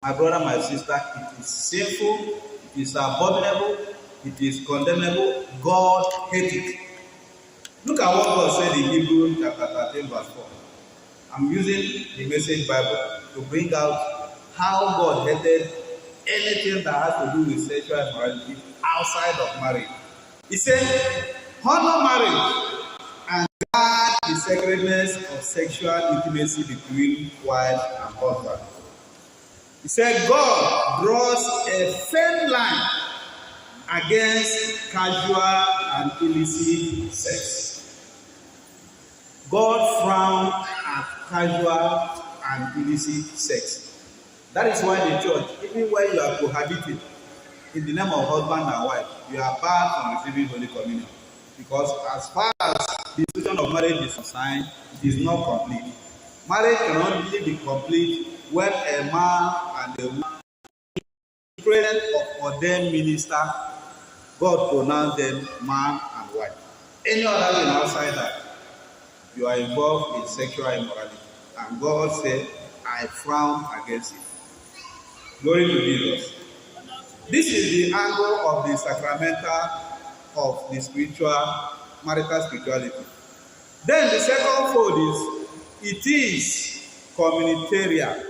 My brother, my sister, it is sinful, it is abominable, it is condemnable. God hates it. Look at what God said in Hebrews chapter 13, verse 4. I'm using the Message Bible to bring out how God hated anything that has to do with sexual immorality outside of marriage. He said, honor marriage and guard the sacredness of sexual intimacy between wife and husband. He said, God draws a firm line against casual and illicit sex. God frowns at casual and illicit sex. That is why the church, even when you are cohabiting in the name of husband and wife, you are barred from receiving Holy Communion. Because as far as the institution of marriage is concerned, it is not complete. Marriage can only be complete when a man and a woman, in the presence of ordained minister, God pronounced them man and wife. Any other thing outside that, you are involved in sexual immorality. And God said, I frown against it. Glory to Jesus. This is the angle of the sacramental of the spiritual, marital spirituality. Then the second fold is, it is communitarian.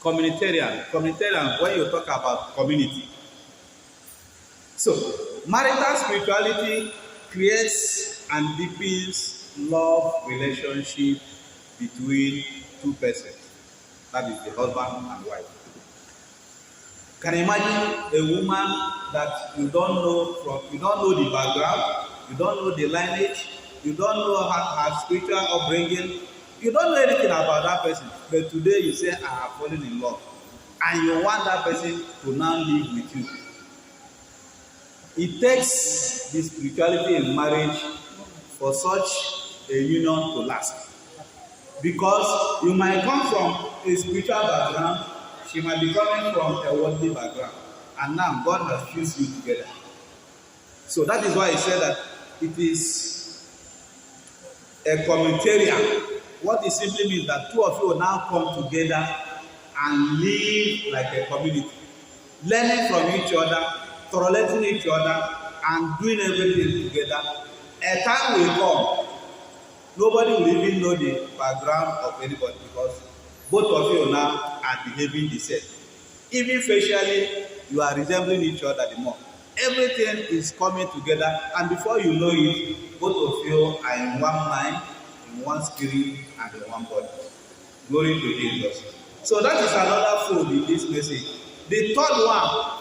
Communitarian, when you talk about community. So, marital spirituality creates and deepens love relationship between two persons. That is the husband and wife. Can you imagine a woman that you don't know the background, you don't know the lineage, you don't know her spiritual upbringing, you don't know anything about that person, but today you say, I have fallen in love, and you want that person to now live with you. It takes the spirituality in marriage for such a union to last. Because you might come from a spiritual background, she might be coming from a worldly background, and now God has fused you together. So that is why he said that it is a communitarian. What it simply means that two of you will now come together and live like a community, learning from each other, tolerating each other, and doing everything together. A time will come, nobody will even know the background of anybody, because both of you now are behaving the same. Even facially, you are resembling each other the more. Everything is coming together, and before you know it, both of you are in one mind, in one spirit, and in one body. Glory to Jesus. So that is another fold in this message. The third one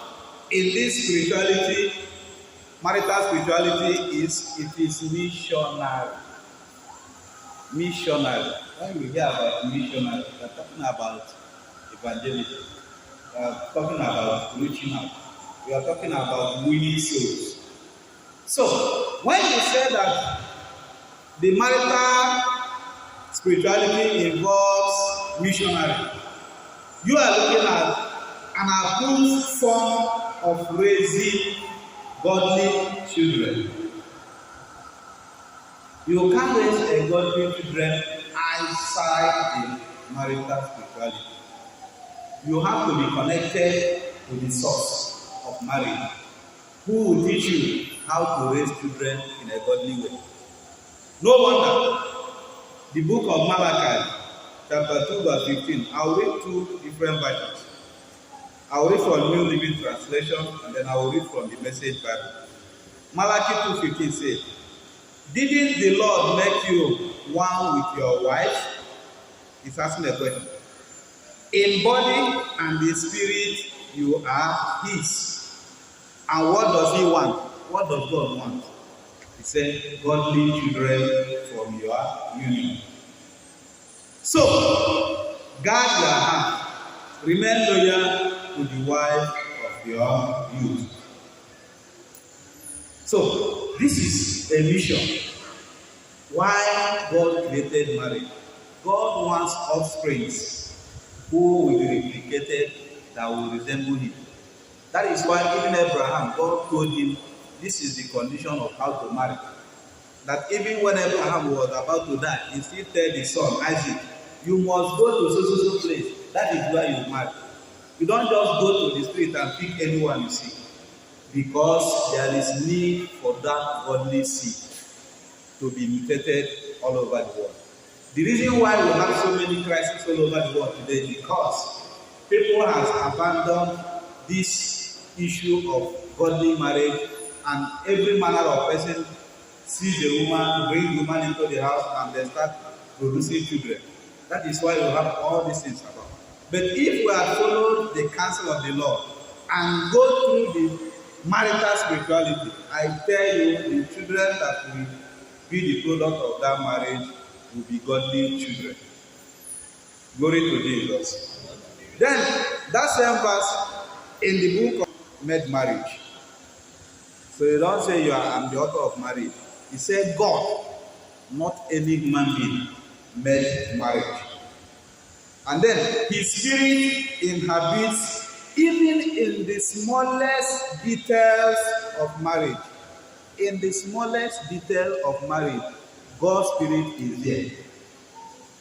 in this spirituality, marital spirituality, is it is missionary. Missionary. When we hear about missionary, we are talking about evangelism. We are talking about reaching out. We are talking about winning souls. So, when you say that the marital spirituality involves missionary, you are looking at an approved form of raising godly children. You can't raise a godly children outside the marital spirituality. You have to be connected to the source of marriage, who will teach you how to raise children in a godly way. No wonder the book of Malachi, chapter 2, verse 15. I'll read two different versions. I'll read from New Living Translation, and then I will read from the Message Bible. Malachi 2:15 says, didn't the Lord make you one with your wife? He's asking a question. In body and in spirit, you are his. And what does he want? What does God want? He said, godly children from your union. So, guard your heart. Remain loyal to the wife of your youth. So, this is a mission. Why God created marriage? God wants offsprings who will be replicated, that will resemble him. That is why even Abraham, God told him, this is the condition of how to marry. That even when Abraham was about to die, he still told his son Isaac, you must go to so place. That is where you marry. You don't just go to the street and pick anyone you see, because there is need for that godly seed to be mutated all over the world. The reason why we have so many crises all over the world today is because people have abandoned this issue of godly marriage, and every manner of person sees the woman, bring the woman into the house, and they start producing children. That is why we have all these things about. But if we have followed the counsel of the Lord and go through the marital spirituality, I tell you, the children that will be the product of that marriage will be godly children. Glory to Jesus. Then, that same verse in the book of made marriage. So you don't say I'm the author of marriage. He said God, not any human being, made marriage. And then his spirit inhabits even in the smallest details of marriage. In the smallest detail of marriage, God's spirit is there.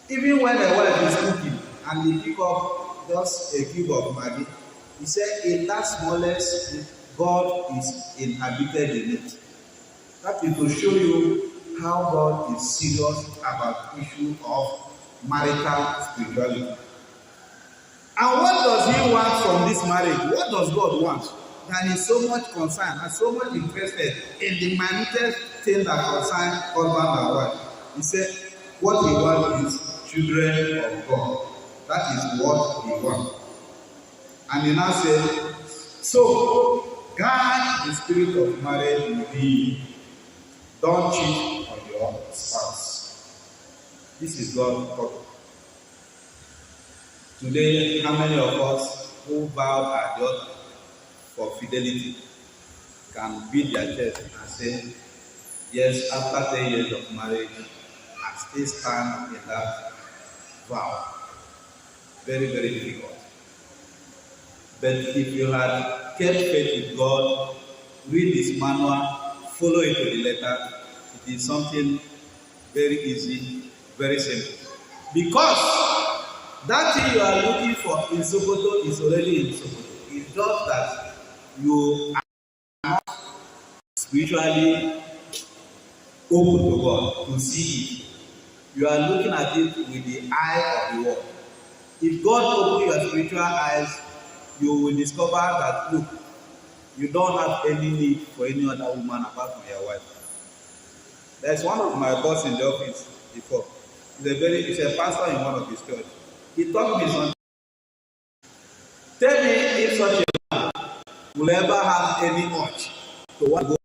Even when a wife is cooking and they pick up just a cube of Maggi, he said in that smallest, God is inhabited in it. That is to show you how God is serious about the issue of marital spirituality. And what does he want from this marriage? What does God want? That is so much concerned and so much interested in the minutest thing that concerns husband and wife. He said, what he wants is children of God. That is what he wants. And he now said, so guard the spirit of marriage within you. Don't cheat on your spouse. This is God's purpose. Today, how many of us who vow at the altar for fidelity can beat their chest and say, yes, after 10 years of marriage, I still stand in that vow? Very, very difficult. But if you had kept faith with God, read this manual, follow it to the letter, it is something very easy, very simple. Because that thing you are looking for in Sokoto is already in Sokoto. It's just that you are not spiritually open to God to see it. You are looking at it with the eye of the world. If God opens your spiritual eyes, you will discover that, look, you don't have any need for any other woman apart from your wife. There's one of my boss in the office before. He's a pastor in one of his church. He taught me something. Tell me if such a man will ever have any urge to want to go